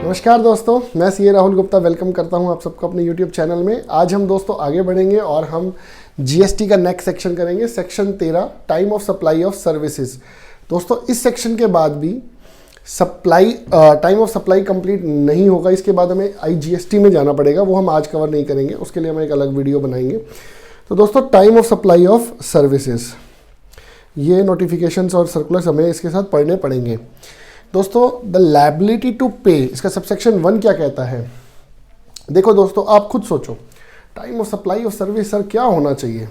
नमस्कार दोस्तों, मैं सीए राहुल गुप्ता वेलकम करता हूं आप सबको अपने YouTube चैनल में। आज हम दोस्तों आगे बढ़ेंगे और हम जीएसटी का नेक्स्ट सेक्शन करेंगे, section 13 time of supply of services. दोस्तों इस सेक्शन के बाद भी टाइम ऑफ सप्लाई कंप्लीट नहीं होगा, इसके बाद हमें आईजीएसटी में जाना पड़ेगा, वो हम आज कवर नहीं करेंगे, उसके लिए हम एक अलग वीडियो बनाएंगे। तो दोस्तों time of supply of services, ये नोटिफिकेशंस और सर्कुलर्स हमें इसके साथ पढ़ने पड़ेंगे। दोस्तों द लायबिलिटी टू पे, इसका सबसेक्शन 1 क्या कहता है? देखो दोस्तों, आप खुद सोचो, time of supply of service sir क्या होना चाहिए?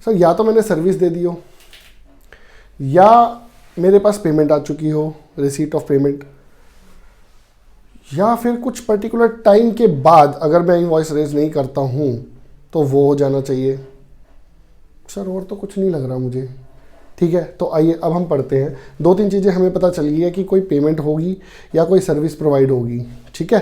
सर या तो मैंने सर्विस दे दी हो, या मेरे पास पेमेंट आ चुकी हो, रिसीट ऑफ पेमेंट, या फिर कुछ पर्टिकुलर टाइम के बाद अगर मैं इनवॉइस रेज नहीं करता हूं तो वो हो जाना चाहिए। सर और तो कुछ नहीं लग रहा मुझे। ठीक है, तो आइए अब हम पढ़ते हैं। 2-3 चीज़ें हमें पता चल गई है कि कोई पेमेंट होगी या कोई सर्विस प्रोवाइड होगी। ठीक है,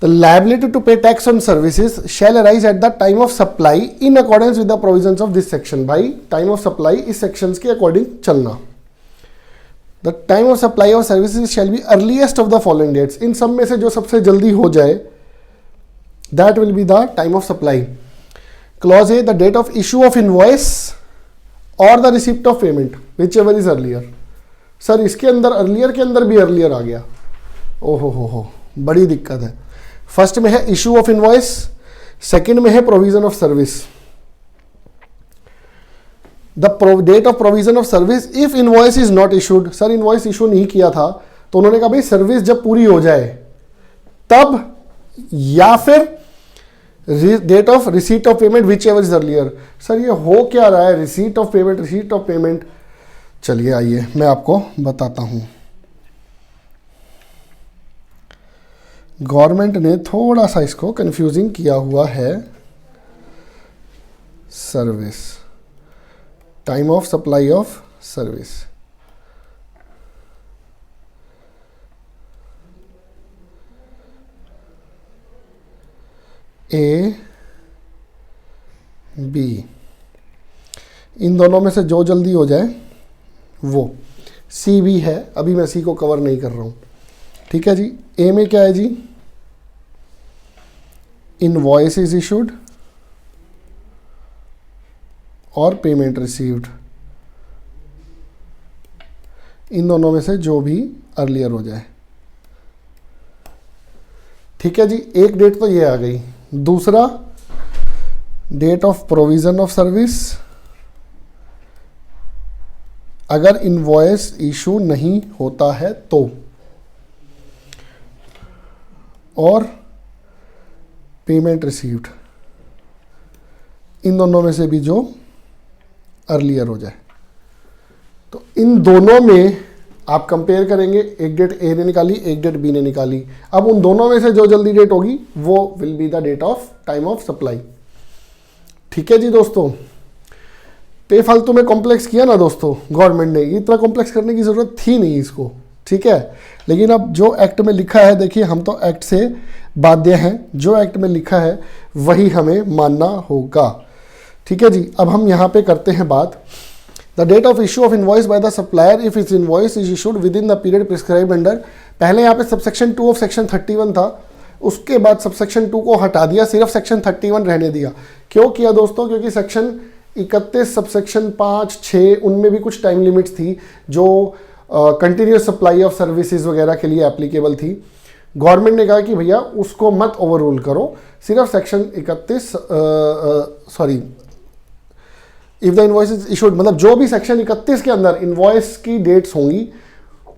the liability to pay tax on services shall arise at the time of supply in accordance with the provisions of this section. भाई टाइम ऑफ सप्लाई इस सेक्शन के अकॉर्डिंग चलना। The time of supply of services shall be earliest of the following dates. इन सब में से जो सबसे जल्दी हो जाए that will be the time of supply. Clause A, the date of issue of invoice और the receipt of payment whichever is earlier. Sir इसके अंदर अर्लियर के अंदर भी अर्लियर आ गया, ओहो हो, बड़ी दिक्कत है। फर्स्ट में है इशू ऑफ इनवॉइस, सेकंड में है provision of service. The date of provision of service if invoice is not issued. Sir invoice issue नहीं किया था तो उन्होंने कहा भाई सर्विस जब पूरी हो जाए तब, या फिर date of receipt of payment whichever is earlier. Sir ये हो क्या रहा है, receipt of payment, receipt of payment? चलिए आइए मैं आपको बताता हूं। गवर्नमेंट ने थोड़ा सा इसको कंफ्यूजिंग किया हुआ है। Service, time of supply of service, A B, इन दोनों में से जो जल्दी हो जाए वो। सी भी है, अभी मैं सी को कवर नहीं कर रहा हूं। ठीक है जी, ए में क्या है जी? इनवॉइस इज इशूड और पेमेंट रिसीव्ड। इन दोनों में से जो भी अर्लियर हो जाए। ठीक है जी, एक डेट तो ये आ गई। दूसरा, date of provision of service, अगर इनवॉइस इशू नहीं होता है तो, और पेमेंट रिसीव्ड। इन दोनों में से भी जो अर्लियर हो जाए। तो इन दोनों में आप कंपेयर करेंगे, एक डेट ए ने निकाली, एक डेट बी ने निकाली। अब उन दोनों में से जो जल्दी डेट होगी वो will be the date of time of supply. ठीक है जी दोस्तों, पे फालतू में कॉम्प्लेक्स किया ना दोस्तों गवर्नमेंट ने, इतना कॉम्प्लेक्स करने की जरूरत थी नहीं इसको। ठीक है, लेकिन अब जो एक्ट में लिखा है, देखिए हम तो एक्ट से बाध्य हैं, जो एक्ट में लिखा है वही हमें मानना होगा। ठीक है जी, अब हम यहाँ पे करते हैं बात। The date of issue of invoice by the supplier if its invoice is issued within the period prescribed under। पहले यहाँ पे सबसेक्शन 2 ऑफ सेक्शन 31 था, उसके बाद सबसेक्शन 2 को हटा दिया, सिर्फ सेक्शन 31 रहने दिया। क्यों किया दोस्तों? क्योंकि सेक्शन 31 सबसेक्शन 5, 6 उनमें भी कुछ टाइम लिमिट्स थी जो कंटिन्यूस सप्लाई ऑफ सर्विसेज वगैरह के लिए एप्लीकेबल थी। गवर्नमेंट ने कहा कि भैया उसको मत ओवर रूल करो, सिर्फ section 31 if the invoice is issued, मतलब जो भी सेक्शन 31 के अंदर इनवॉइस की डेट्स होंगी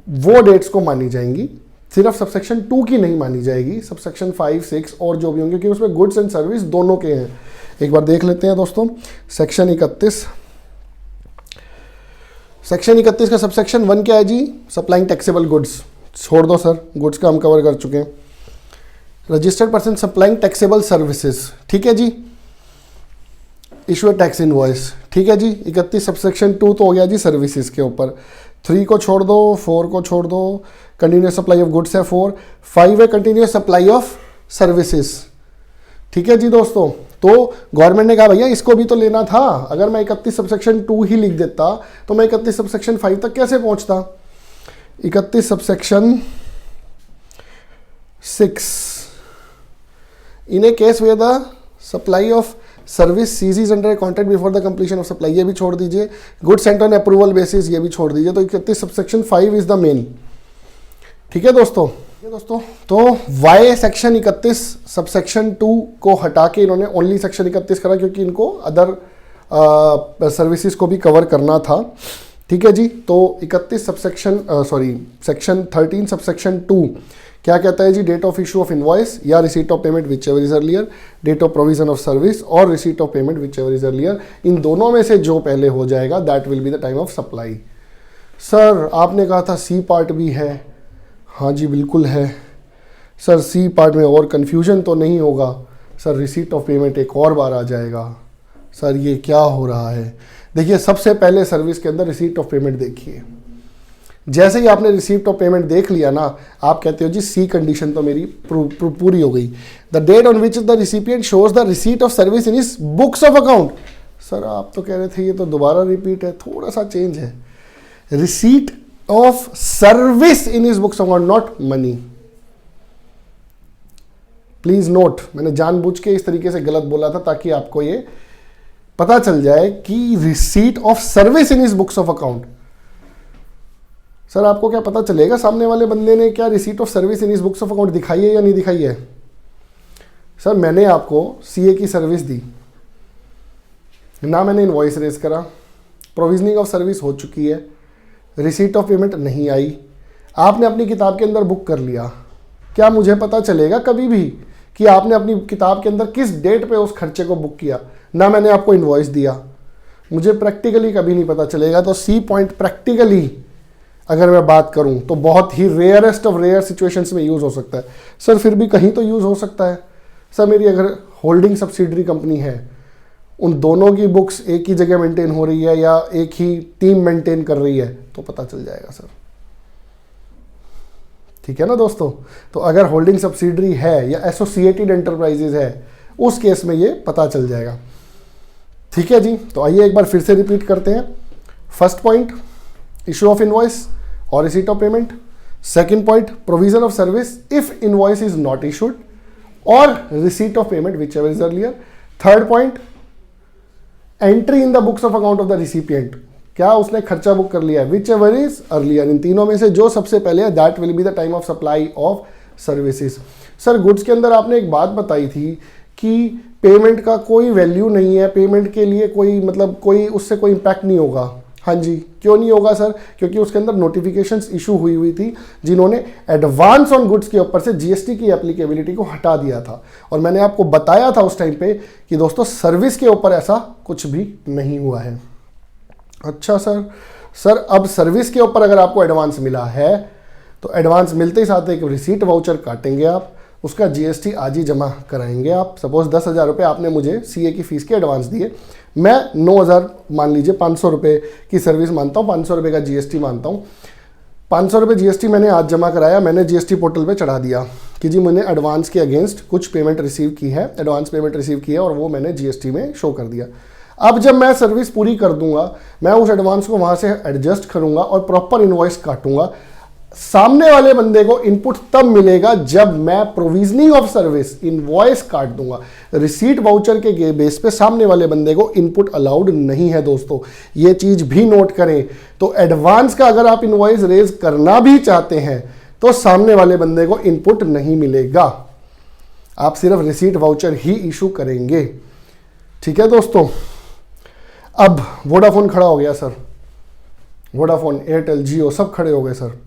वो डेट्स को मानी जाएंगी, सिर्फ सबसेक्शन 2 की नहीं मानी जाएगी। सबसेक्शन 5, 6 और जो भी होंगे, क्योंकि उसमें गुड्स एंड सर्विस दोनों के हैं। एक बार देख लेते हैं दोस्तों, सेक्शन 31। सेक्शन 31 का सबसेक्शन 1 क्या है जी? Supplying taxable goods. छोड़ दो सर, गुड्स का हम कवर कर चुके हैं। Registered person supplying taxable services. ठीक है जी, इशू टैक्स इनवॉइस। ठीक है जी, 31 सबसेक्शन 2 तो हो गया जी सर्विसेज के ऊपर। 3 को छोड़ दो, 4 को छोड़ दो, कंटिन्यूस सप्लाई ऑफ गुड्स है 4, 5 है कंटिन्यूस सप्लाई ऑफ सर्विसेज। ठीक है जी दोस्तों, तो गवर्नमेंट ने कहा भैया इसको भी तो लेना था, अगर मैं 31 सबसेक्शन 2 ही लिख देता तो मैं 31 सबसेक्शन 5 तक कैसे पहुंचता। 31 subsection 6, in a case where the supply of service ceases under contract before the completion of supply, ये भी छोड़ दीजिए। Good sent on approval basis, ये भी छोड़ दीजिए। तो 31 सबसेक्शन 5 इज द मेन। ठीक है दोस्तों, तो वाई सेक्शन 31 सबसेक्शन 2 को हटा के इन्होंने ओनली सेक्शन 31 करा, क्योंकि इनको अदर सर्विसेज को भी कवर करना था। ठीक है जी, तो 31 सबसेक्शन सेक्शन 13 सबसेक्शन 2 क्या कहता है जी? Date of issue of invoice या receipt of payment whichever is earlier, date of provision of service और receipt of payment whichever is earlier, इन दोनों में से जो पहले हो जाएगा that will be the time of supply. Sir आपने कहा था सी पार्ट भी है। हाँ जी बिल्कुल है सर, सी पार्ट में और कन्फ्यूजन तो नहीं होगा सर, रिसीट ऑफ पेमेंट एक और बार आ जाएगा। सर ये क्या हो रहा है? देखिए सबसे पहले सर्विस के अंदर रिसीट ऑफ पेमेंट देखिए। जैसे ही आपने रिसीट ऑफ पेमेंट देख लिया ना, आप कहते हो जी सी कंडीशन तो मेरी पूरी हो गई। The date on which the recipient shows the receipt of service in his books of account. Sir आप तो कह रहे थे ये तो दोबारा रिपीट है, थोड़ा सा चेंज है। Receipt of service in his books of account, not money. Please note, मैंने जानबूझ के इस तरीके से गलत बोला था ताकि आपको ये पता चल जाए कि receipt of service in his books of account. Sir आपको क्या पता चलेगा सामने वाले बंदे ने क्या receipt of service in his books of account दिखाई है या नहीं दिखाई है? सर मैंने आपको सीए की सर्विस दी ना, मैंने इनवॉइस रेज करा, प्रोविजनिंग ऑफ सर्विस हो चुकी है, रिसीट ऑफ पेमेंट नहीं आई, आपने अपनी किताब के अंदर बुक कर लिया। क्या मुझे पता चलेगा कभी भी कि आपने अपनी किताब के अंदर किस डेट पे उस खर्चे को बुक किया? ना मैंने आपको इनवॉइस दिया, मुझे प्रैक्टिकली कभी नहीं पता चलेगा। तो सी पॉइंट प्रैक्टिकली अगर मैं बात करूं तो बहुत ही रेयरेस्ट ऑफ रेयर सिचुएशंस में यूज हो सकता है। सर फिर भी कहीं तो यूज हो सकता है। सर मेरी अगर होल्डिंग सब्सिडरी कंपनी है, उन दोनों की बुक्स एक ही जगह मेंटेन हो रही है या एक ही टीम मेंटेन कर रही है तो पता चल जाएगा सर। ठीक है ना दोस्तों? तो अगर होल्डिंग सब्सिडरी है या एसोसिएटेड एंटरप्राइजेज है, उस केस में ये पता चल जाएगा। ठीक है जी, तो आइए एक बार फिर से रिपीट करते हैं। First point issue of invoice और receipt of payment. Second point provision of service if invoice is not issued और receipt of payment whichever is earlier. Third point entry in the books of account of the recipient, क्या उसने खर्चा book कर लिया है, whichever is earlier. इन तीनों में से जो सबसे पहले है that will be the time of supply of services. Sir goods के अंदर आपने एक बात बताई थी कि पेमेंट का कोई वैल्यू नहीं है, पेमेंट के लिए कोई मतलब कोई उससे कोई इंपैक्ट नहीं होगा। हाँ जी, क्यों नहीं होगा सर? क्योंकि उसके अंदर नोटिफिकेशंस इशू हुई थी जिन्होंने एडवांस ऑन गुड्स के ऊपर से जीएसटी की एप्लीकेबिलिटी को हटा दिया था। और मैंने आपको बताया था उस टाइम पे कि दोस्तों सर्विस के ऊपर ऐसा कुछ भी नहीं हुआ है। अच्छा सर अब सर्विस के ऊपर अगर आपको एडवांस मिला है तो एडवांस मिलते ही साथ एक रिसीट वाउचर काटेंगे आप, उसका जीएसटी आज ही जमा कराएंगे आप। सपोज 10,000 रुपये आपने मुझे सीए की फीस के एडवांस दिए, मैं 9,000 मान लीजिए 500 रुपये की सर्विस मानता हूँ, 500 रुपये का जीएसटी मानता हूँ। 500 रुपये जीएसटी मैंने आज जमा कराया, मैंने जीएसटी पोर्टल पे चढ़ा दिया कि जी मैंने एडवांस के अगेंस्ट कुछ पेमेंट रिसीव की है, एडवांस पेमेंट रिसीव की है और वो मैंने जीएसटी में शो कर दिया। अब जब मैं सर्विस पूरी कर दूंगा, मैं उस एडवांस को वहाँ से एडजस्ट करूँगा और प्रॉपर इनवॉइस काटूंगा। सामने वाले बंदे को इनपुट तब मिलेगा जब मैं प्रोविजनिंग ऑफ सर्विस इनवॉइस काट दूंगा। रिसीट वाउचर के बेस पे सामने वाले बंदे को इनपुट अलाउड नहीं है दोस्तों, ये चीज भी नोट करें। तो एडवांस का अगर आप इनवॉइस रेज करना भी चाहते हैं तो सामने वाले बंदे को इनपुट नहीं मिलेगा, आप सिर्फ रिसीट वाउचर ही इशू करेंगे। ठीक है दोस्तों? अब वोडाफोन खड़ा हो गया सर, वोडाफोन, एयरटेल, जियो सब खड़े हो गए सर।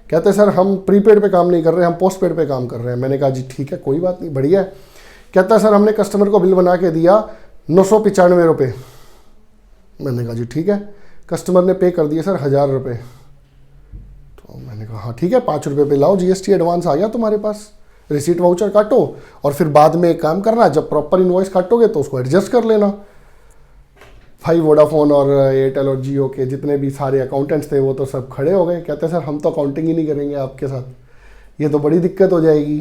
कहते हैं सर हम प्रीपेड पे काम नहीं कर रहे, हम पोस्ट पेड पे काम कर रहे हैं। मैंने कहा जी ठीक है, कोई बात नहीं, बढ़िया है। कहता है सर हमने कस्टमर को बिल बना के दिया 995 रुपये। मैंने कहा जी ठीक है। कस्टमर ने पे कर दिए सर 1,000 रुपये। तो मैंने कहा हाँ ठीक है, 5 रुपये पे लाओ, जीएसटी एडवांस आ गया तुम्हारे पास, रिसीट वाउचर काटो और फिर बाद में एक काम करना, जब प्रॉपर इनवॉइस काटोगे तो उसको एडजस्ट कर लेना। भाई वोडाफोन और एयरटेल और जियो के जितने भी सारे अकाउंटेंट्स थे वो तो सब खड़े हो गए, कहते हैं सर हम तो अकाउंटिंग ही नहीं करेंगे आपके साथ, ये तो बड़ी दिक्कत हो जाएगी।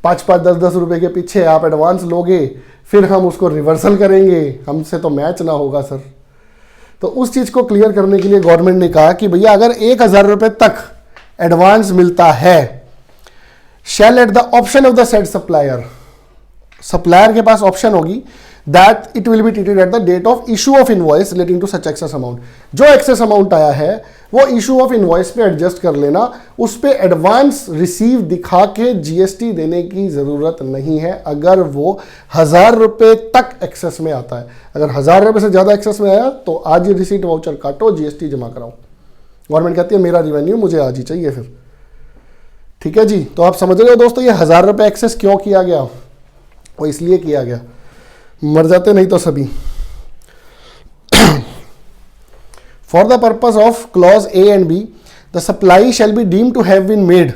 5-5, 10-10 रुपये के पीछे आप एडवांस लोगे, फिर हम उसको रिवर्सल करेंगे, हमसे तो मैच ना होगा सर। तो उस चीज़ को क्लियर करने के लिए गवर्नमेंट ने कहा कि भैया अगर 1,000 रुपये तक एडवांस मिलता है shall at the option of the said supplier, supplier के पास ऑप्शन होगी that it will be treated at the date of issue of invoice relating to such excess amount. जो एक्सेस अमाउंट आया है वो इशू ऑफ इनवॉइस पे adjust कर लेना, उस पे एडवांस रिसीव दिखा के जीएसटी देने की जरूरत नहीं है अगर वो 1000 रुपए तक एक्सेस में आता है। अगर 1000 रुपए से ज्यादा एक्सेस में आया तो आज ये रिसीट वाउचर काटो, जीएसटी जमा कराओ। गवर्नमेंट कहती है मेरा रिवेन्यू मुझे आज ही चाहिए फिर। ठीक है जी, तो आप समझ रहे हो दोस्तों ये 1000 रुपए एक्सेस क्यों किया गया? वो इसलिए किया गया, मर जाते नहीं तो सभी। For the purpose of clause A and B the supply shall be deem to have been made,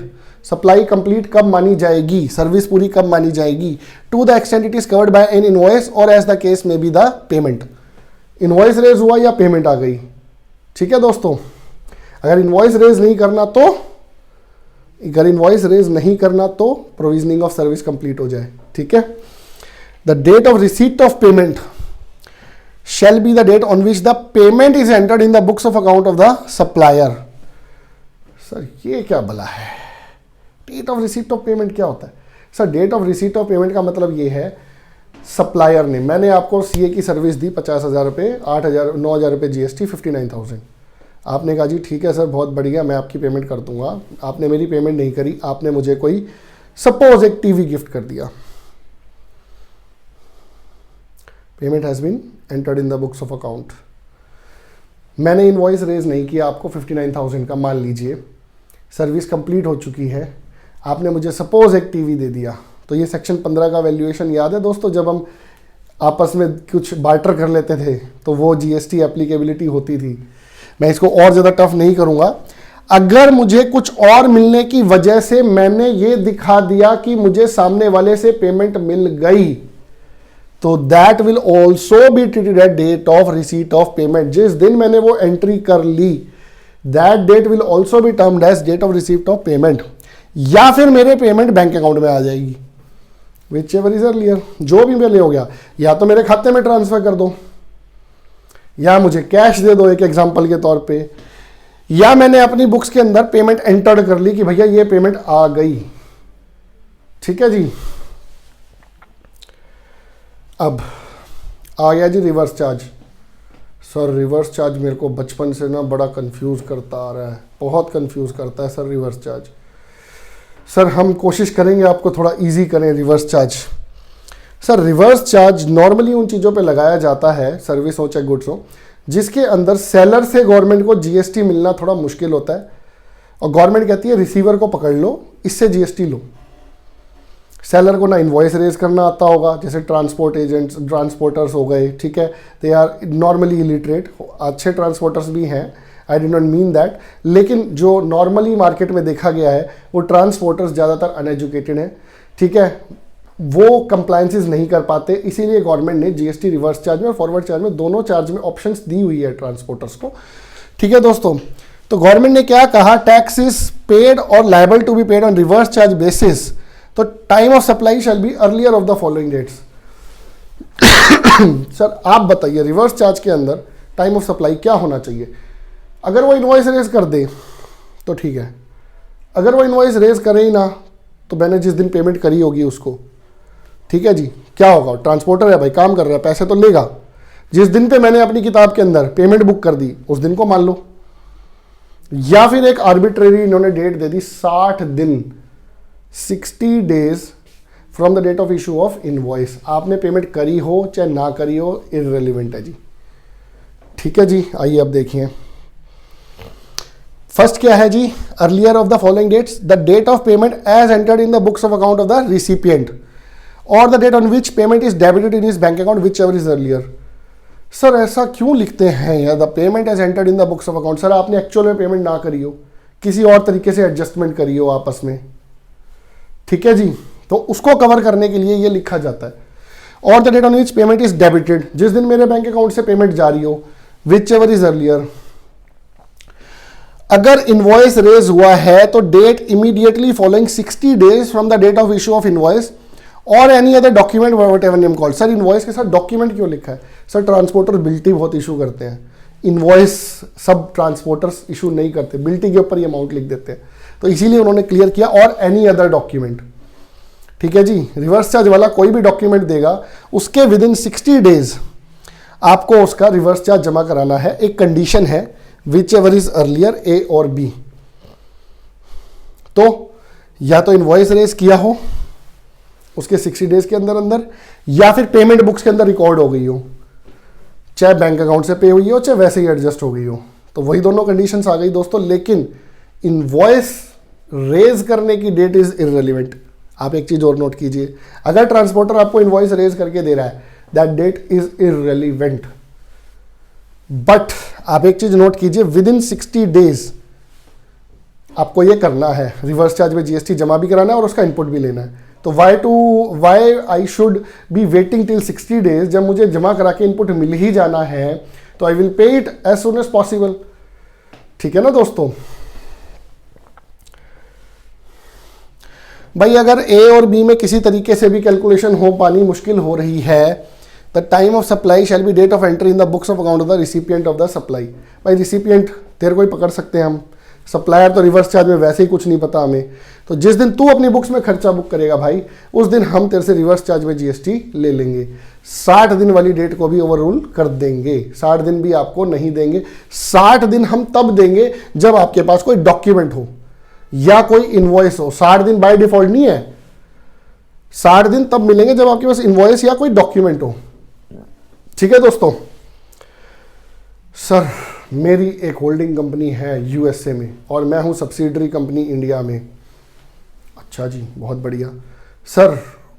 supply complete कब मानी जाएगी, सर्विस पूरी कब मानी जाएगी, to the extent it is covered by an invoice और as the case may be the payment. Invoice raise हुआ या पेमेंट आ गई। ठीक है दोस्तों, अगर इनवॉइस रेज नहीं करना तो, अगर इनवॉइस रेज नहीं करना तो प्रोविजनिंग ऑफ सर्विस कंप्लीट हो जाए। ठीक है, the date of receipt of payment shall be the date on which the payment is entered in the books of account of the supplier। Sir ये क्या भला है, date of receipt of payment क्या होता है? Sir date of receipt of payment का मतलब ये है सप्लायर ने, मैंने आपको सीए की सर्विस दी 50,000 रुपये, 8,000 9,000 रुपये जीएसटी 59,000। आपने कहा जी ठीक है सर बहुत बढ़िया मैं आपकी पेमेंट कर दूंगा। आपने मेरी पेमेंट नहीं करी, आपने मुझे कोई सपोज एक टीवी गिफ्ट कर दिया, payment has been entered in the books of account. मैंने इनवॉइस रेज नहीं किया आपको 59,000 का, मान लीजिए सर्विस कंप्लीट हो चुकी है, आपने मुझे सपोज एक टीवी दे दिया। तो ये सेक्शन 15 का वैल्यूएशन याद है दोस्तों, जब हम आपस में कुछ बार्टर कर लेते थे तो वो जीएसटी एप्लीकेबिलिटी होती थी। मैं इसको और ज़्यादा टफ नहीं करूँगा। अगर मुझे कुछ और मिलने की वजह से मैंने ये दिखा दिया कि मुझे सामने वाले से पेमेंट मिल गई तो that will also be treated at date of receipt of payment. जिस दिन मैंने वो एंट्री कर ली that date will also be termed as date of receipt of payment, या फिर मेरे पेमेंट बैंक अकाउंट में आ जाएगी, विच एवर इज अर्लियर। जो भी मेरे हो गया, या तो मेरे खाते में ट्रांसफर कर दो, या मुझे कैश दे दो एक एग्जांपल के तौर पे, या मैंने अपनी बुक्स के अंदर पेमेंट एंटर कर ली कि भैया ये पेमेंट आ गई। ठीक है जी, अब आ गया जी reverse charge. Sir reverse charge मेरे को बचपन से ना बड़ा कंफ्यूज करता आ रहा है, बहुत कंफ्यूज करता है सर रिवर्स चार्ज। सर हम कोशिश करेंगे आपको थोड़ा इजी करें reverse charge. Sir reverse charge normally उन चीज़ों पे लगाया जाता है, सर्विस हो चाहे गुड्स हो, जिसके अंदर सेलर से गवर्नमेंट को जीएसटी मिलना थोड़ा मुश्किल होता है और गवर्नमेंट कहती है रिसीवर को पकड़ लो, इससे जीएसटी लो। सेलर को ना इनवॉइस रेज करना आता होगा, जैसे ट्रांसपोर्ट एजेंट्स ट्रांसपोर्टर्स हो गए, ठीक है, दे आर नॉर्मली इलिटरेट, अच्छे ट्रांसपोर्टर्स भी हैं, I do not mean that, लेकिन जो नॉर्मली मार्केट में देखा गया है वो ट्रांसपोर्टर्स ज़्यादातर अनएजुकेटेड हैं। ठीक है, वो कंप्लायंसेस नहीं कर पाते, इसीलिए गवर्नमेंट ने जीएसटी रिवर्स चार्ज में और फॉरवर्ड चार्ज में दोनों चार्ज में ऑप्शंस दी हुई है ट्रांसपोर्टर्स को। ठीक है दोस्तों, तो गवर्नमेंट ने क्या कहा, टैक्स इज पेड और liable to be paid on reverse charge basis, तो time of supply shall be earlier of the following dates. Sir आप बताइए रिवर्स चार्ज के अंदर टाइम ऑफ सप्लाई क्या होना चाहिए? अगर वो इनवॉइस रेज कर दे तो ठीक है, अगर वो इनवॉइस रेज करे ही ना तो मैंने जिस दिन पेमेंट करी होगी उसको, ठीक है जी, क्या होगा, ट्रांसपोर्टर है भाई, काम कर रहा है, पैसे तो लेगा। जिस दिन पे मैंने अपनी किताब के अंदर पेमेंट बुक कर दी उस दिन को मान लो, या फिर एक आर्बिट्रेरी इन्होंने डेट दे दी 60 दिन, 60 days from the date of issue of invoice. आपने पेमेंट करी हो चाहे ना करी हो इररिलेवेंट है जी। ठीक है जी, आइए अब देखिए फर्स्ट क्या है जी, earlier of the following dates, the date of payment as entered in the books of account of the recipient और the date on which payment is debited in his bank account whichever is earlier. Sir ऐसा क्यों लिखते हैं यार, the payment as entered in the books of account. Sir आपने actual में payment ना करी हो, किसी और तरीके से एडजस्टमेंट करी हो आपस में, ठीक है जी, तो उसको कवर करने के लिए ये लिखा जाता है। और the date on which payment is debited, जिस दिन मेरे बैंक अकाउंट से पेमेंट जारी हो, विच एवर इज अर्लियर। अगर इनवॉइस रेज हुआ है तो date immediately following 60 days from the date of issue of invoice और any other document whatever name called. Sir invoice के साथ डॉक्यूमेंट क्यों लिखा है? सर ट्रांसपोर्टर बिल्टी बहुत इशू करते हैं, इनवॉइस सब ट्रांसपोर्टर्स इशू नहीं करते, बिल्टी के ऊपर ये अमाउंट लिख देते हैं। तो इसीलिए उन्होंने क्लियर किया, और एनी अदर डॉक्यूमेंट। ठीक है जी, रिवर्स चार्ज वाला कोई भी डॉक्यूमेंट देगा, उसके विद इन 60 डेज आपको उसका रिवर्स चार्ज जमा कराना है। एक कंडीशन है, विच एवर इज अर्लियर, ए और बी। तो या तो इनवॉइस रेज किया हो उसके 60 डेज के अंदर अंदर, या फिर पेमेंट बुक्स के अंदर रिकॉर्ड हो गई हो, चाहे बैंक अकाउंट से पे हुई हो चाहे वैसे ही एडजस्ट हो गई हो। तो वही दोनों कंडीशंस आ गई दोस्तों। लेकिन इनवॉइस रेज करने की डेट इज इररिलेवेंट। आप एक चीज और नोट कीजिए, अगर ट्रांसपोर्टर आपको इनवॉइस रेज करके दे रहा है, that date is irrelevant. But आप एक चीज नोट कीजिए, विद इन 60 डेज आपको ये करना है, रिवर्स चार्ज में जीएसटी जमा भी कराना है और उसका इनपुट भी लेना है। तो why I should be waiting till 60 days, जब मुझे जमा करा के इनपुट मिल ही जाना है तो I will pay it as soon as possible. ठीक है ना दोस्तों। भाई अगर ए और बी में किसी तरीके से भी कैलकुलेशन हो पानी मुश्किल हो रही है, the time of supply shall be date of entry in the books of account of the recipient of the supply. भाई रिसिपिएंट तेरे को ही पकड़ सकते हैं हम, सप्लायर तो रिवर्स चार्ज में वैसे ही कुछ नहीं पता हमें। तो जिस दिन तू अपनी बुक्स में खर्चा बुक करेगा भाई, उस दिन हम तेरे से रिवर्स चार्ज में जीएसटी ले लेंगे। 60 दिन वाली डेट को भी ओवर रूल कर देंगे। 60 दिन भी आपको नहीं देंगे। 60 दिन हम तब देंगे जब आपके पास कोई डॉक्यूमेंट हो या कोई इनवॉइस हो। 60 दिन बाय डिफॉल्ट नहीं है, 60 दिन तब मिलेंगे जब आपके पास इनवॉइस या कोई डॉक्यूमेंट हो। ठीक है दोस्तों। सर मेरी एक होल्डिंग कंपनी है यूएसए में और मैं हूं सब्सिडरी कंपनी इंडिया में। अच्छा जी, बहुत बढ़िया। सर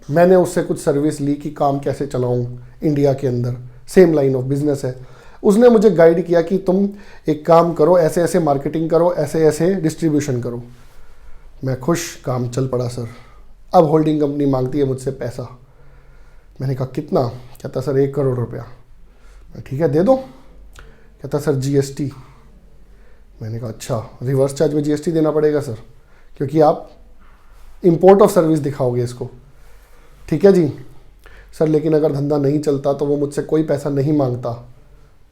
मैंने उससे कुछ सर्विस ली कि काम कैसे चलाऊं इंडिया के अंदर, सेम लाइन ऑफ बिजनेस है। उसने मुझे गाइड किया कि तुम एक काम करो, ऐसे ऐसे मार्केटिंग करो, ऐसे ऐसे डिस्ट्रीब्यूशन करो। मैं खुश, काम चल पड़ा सर। अब होल्डिंग कंपनी मांगती है मुझसे पैसा। मैंने कहा कितना? कहता सर 1 करोड़ रुपया। मैं ठीक है दे दो। कहता सर जीएसटी। मैंने कहा अच्छा, रिवर्स चार्ज में जीएसटी देना पड़ेगा सर, क्योंकि आप इंपोर्ट ऑफ सर्विस दिखाओगे इसको। ठीक है जी सर, लेकिन अगर धंधा नहीं चलता तो वो मुझसे कोई पैसा नहीं मांगता।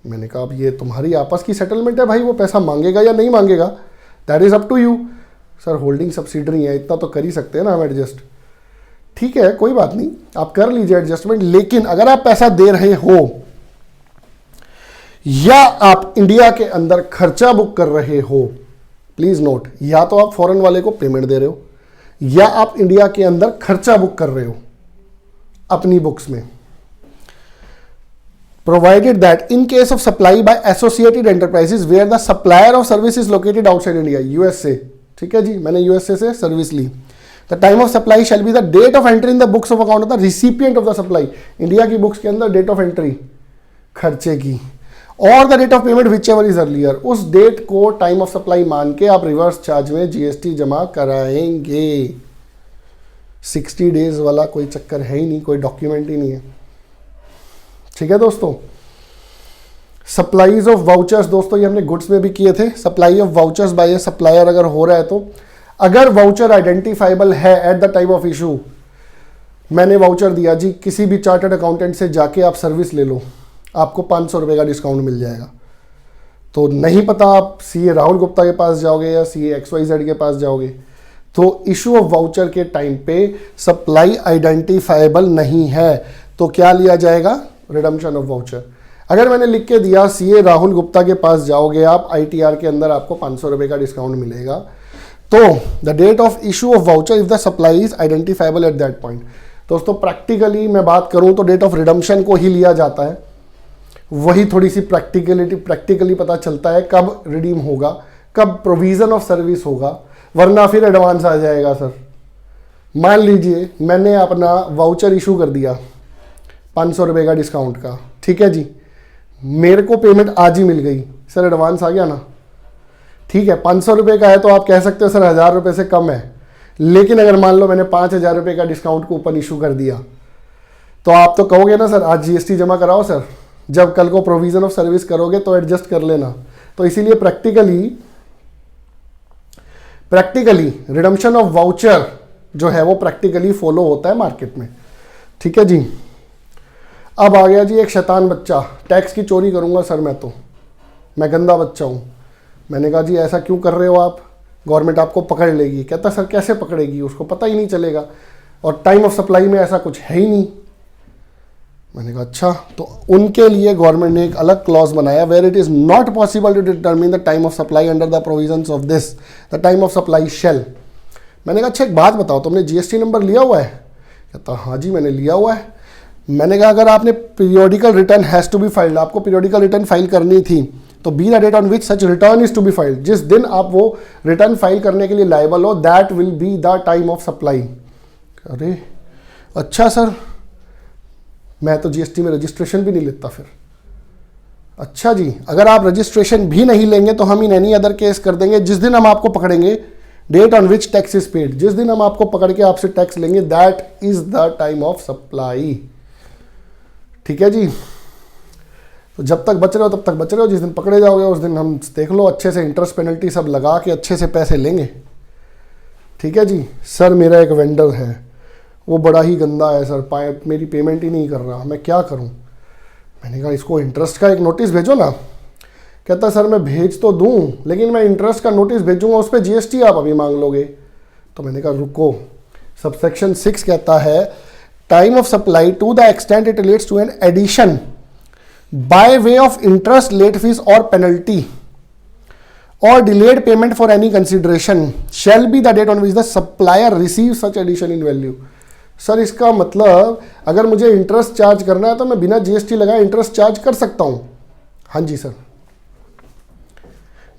मैंने कहा अब ये तुम्हारी आपस की सेटलमेंट है भाई, वो पैसा मांगेगा या नहीं मांगेगा, that is up to you. Sir holding subsidiary है, इतना तो कर ही सकते हैं ना हम एडजस्ट। ठीक है कोई बात नहीं, आप कर लीजिए एडजस्टमेंट, लेकिन अगर आप पैसा दे रहे हो या आप इंडिया के अंदर खर्चा बुक कर रहे हो, प्लीज नोट, या तो आप फॉरेन वाले को पेमेंट दे रहे हो या आप इंडिया के अंदर खर्चा बुक कर रहे हो अपनी बुक्स में। Provided that in case of supply by associated enterprises where the supplier of service is located outside India, USA. ठीक है जी, मैंने यूएसए से सर्विस ली। The time of supply shall be the date of entry in the books of account of the recipient of the supply. India की books के अंदर date of entry खर्चे की, और the date of payment whichever is earlier. उस date को time of supply मान के आप रिवर्स चार्ज में जीएसटी जमा कराएंगे। 60 डेज वाला कोई चक्कर है ही नहीं, कोई डॉक्यूमेंट ही नहीं है। ठीक है दोस्तों। सप्लाईज ऑफ वाउचर्स, दोस्तों ये हमने गुड्स में भी किए थे। Supply of vouchers by a supplier अगर हो रहा है तो, अगर वाउचर आइडेंटिफाइबल है at the time of issue, मैंने वाउचर दिया जी, किसी भी चार्टर्ड अकाउंटेंट से जाके आप सर्विस ले लो, आपको 500 रुपये का डिस्काउंट मिल जाएगा। तो नहीं पता आप सीए राहुल गुप्ता के पास जाओगे या सीए XYZ के पास जाओगे, तो इशू ऑफ वाउचर के टाइम पे सप्लाई आइडेंटिफाइबल नहीं है तो क्या लिया जाएगा? Redemption of voucher. अगर मैंने लिख के दिया सीए राहुल गुप्ता के पास जाओगे आप, ITR के अंदर आपको 500 रुपये का डिस्काउंट मिलेगा, तो the date of issue of voucher if the supply is identifiable at that point. दोस्तों प्रैक्टिकली मैं बात करूं तो डेट ऑफ रिडम्पशन को ही लिया जाता है। वही थोड़ी सी प्रैक्टिकली पता चलता है कब रिडीम होगा, कब प्रोविजन ऑफ सर्विस होगा, वरना फिर एडवांस आ जाएगा। सर मान लीजिए मैंने अपना वाउचर इशू कर दिया 500 रुपये का डिस्काउंट का, ठीक है जी, मेरे को पेमेंट आज ही मिल गई, सर एडवांस आ गया ना, ठीक है 500 रुपये का है तो आप कह सकते हो सर 1000 रुपये से कम है। लेकिन अगर मान लो मैंने 5000 रुपये का डिस्काउंट कूपन इशू कर दिया तो आप तो कहोगे ना सर आज जीएसटी जमा कराओ सर, जब कल को प्रोविजन ऑफ सर्विस करोगे तो एडजस्ट कर लेना। तो इसीलिए प्रैक्टिकली रिडम्पशन ऑफ वाउचर जो है वो प्रैक्टिकली फॉलो होता है मार्केट में। ठीक है जी। अब आ गया जी एक शैतान बच्चा, टैक्स की चोरी करूंगा सर मैं गंदा बच्चा हूं। मैंने कहा जी ऐसा क्यों कर रहे हो आप? गवर्नमेंट आपको पकड़ लेगी। कहता सर कैसे पकड़ेगी, उसको पता ही नहीं चलेगा और टाइम ऑफ सप्लाई में ऐसा कुछ है ही नहीं। मैंने कहा अच्छा, तो उनके लिए गवर्नमेंट ने एक अलग क्लॉज बनाया, where it is not possible to determine the time of supply under the provisions of this, the time of supply shall. मैंने कहा अच्छा एक बात बताओ, तुमने जीएसटी नंबर लिया हुआ है? कहता हाँ जी मैंने लिया हुआ है। मैंने कहा अगर आपने periodical return has to be filed, आपको पीरियोडिकल रिटर्न फाइल करनी थी, तो be the date on which such return is to be filed, जिस दिन आप वो रिटर्न फाइल करने के लिए लायबल हो, that will be the time of supply. अरे अच्छा सर, मैं तो जीएसटी में रजिस्ट्रेशन भी नहीं लेता फिर। अच्छा जी, अगर आप रजिस्ट्रेशन भी नहीं लेंगे तो हम इन एनी अदर केस कर देंगे, जिस दिन हम आपको पकड़ेंगे, date on which tax is paid, जिस दिन हम आपको पकड़ के आपसे टैक्स लेंगे, that is the time of supply. ठीक है जी, तो जब तक बच रहे हो तब तक बच रहे हो, जिस दिन पकड़े जाओगे उस दिन हम देख लो अच्छे से इंटरेस्ट पेनल्टी सब लगा के अच्छे से पैसे लेंगे। ठीक है जी। सर मेरा एक वेंडर है, वो बड़ा ही गंदा है सर, मेरी पेमेंट ही नहीं कर रहा, मैं क्या करूं? मैंने कहा इसको इंटरेस्ट का एक नोटिस भेजो ना। कहता सर मैं भेज तो दूं, लेकिन मैं इंटरेस्ट का नोटिस भेजूंगा उस पर जीएसटी आप अभी मांग लोगे। तो मैंने कहा रुको, सबसेक्शन 6 कहता है time of supply to the extent it relates to an addition by way of interest, late fee और पेनल्टी और delayed payment for any consideration shall be the date on which the supplier receive such addition in value. Sir इसका मतलब अगर मुझे interest charge करना है तो मैं बिना जीएसटी लगाए इंटरेस्ट चार्ज कर सकता हूं? हाँ जी सर।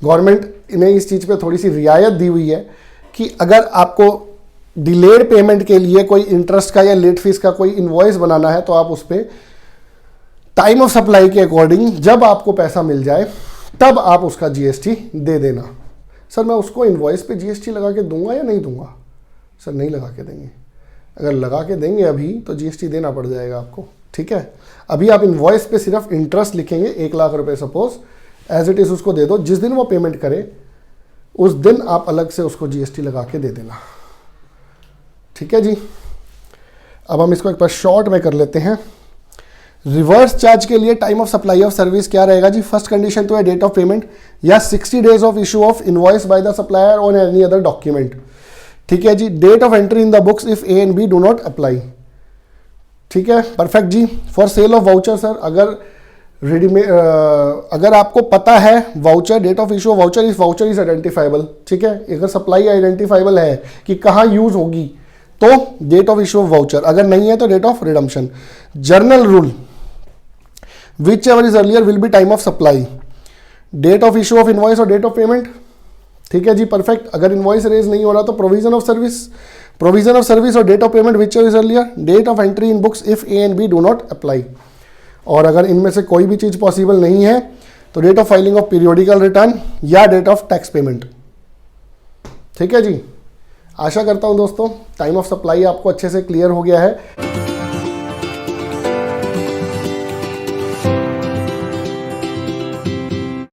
गवर्नमेंट ने इस चीज़ पे थोड़ी सी रियायत दी हुई है कि अगर आपको डिलेड पेमेंट के लिए कोई इंटरेस्ट का या लेट फीस का कोई इनवॉइस बनाना है तो आप उस पर टाइम ऑफ सप्लाई के अकॉर्डिंग जब आपको पैसा मिल जाए तब आप उसका जीएसटी दे देना। सर मैं उसको इनवॉइस पे जीएसटी लगा के दूंगा या नहीं दूंगा? सर नहीं लगा के देंगे, अगर लगा के देंगे अभी तो जीएसटी देना पड़ जाएगा आपको। ठीक है, अभी आप इनवॉइस पे सिर्फ इंटरेस्ट लिखेंगे 1 लाख रुपए सपोज, एज इट इज़ उसको दे दो, जिस दिन वो पेमेंट करे उस दिन आप अलग से उसको जीएसटी लगा के दे देना। ठीक है जी। अब हम इसको एक बार शॉर्ट में कर लेते हैं। रिवर्स चार्ज के लिए time of supply of service क्या रहेगा जी? फर्स्ट कंडीशन तो है डेट ऑफ पेमेंट या 60 days of issue of invoice by the supplier on any other document. ठीक है जी। Date of entry in the books if A and B do not apply. ठीक है, परफेक्ट जी। For sale of voucher sir, अगर आपको पता है voucher, date of issue voucher, इस वाउचर इज आइडेंटिफाइबल। ठीक है, अगर सप्लाई आइडेंटिफाइबल है कि कहाँ यूज होगी तो date of issue of voucher, अगर नहीं है तो date of redemption. General rule whichever is earlier will be time of supply. Date of issue of invoice और डेट ऑफ पेमेंट। ठीक है जी, परफेक्ट। अगर इनवॉइस रेज नहीं हो रहा तो प्रोविजन ऑफ सर्विस और date of payment whichever is earlier. Date of entry in books if A and B do not apply. और अगर इनमें से कोई भी चीज पॉसिबल नहीं है तो date of filing of periodical return या डेट ऑफ टैक्स पेमेंट। ठीक है जी। आशा करता हूं दोस्तों टाइम ऑफ सप्लाई आपको अच्छे से क्लियर हो गया है।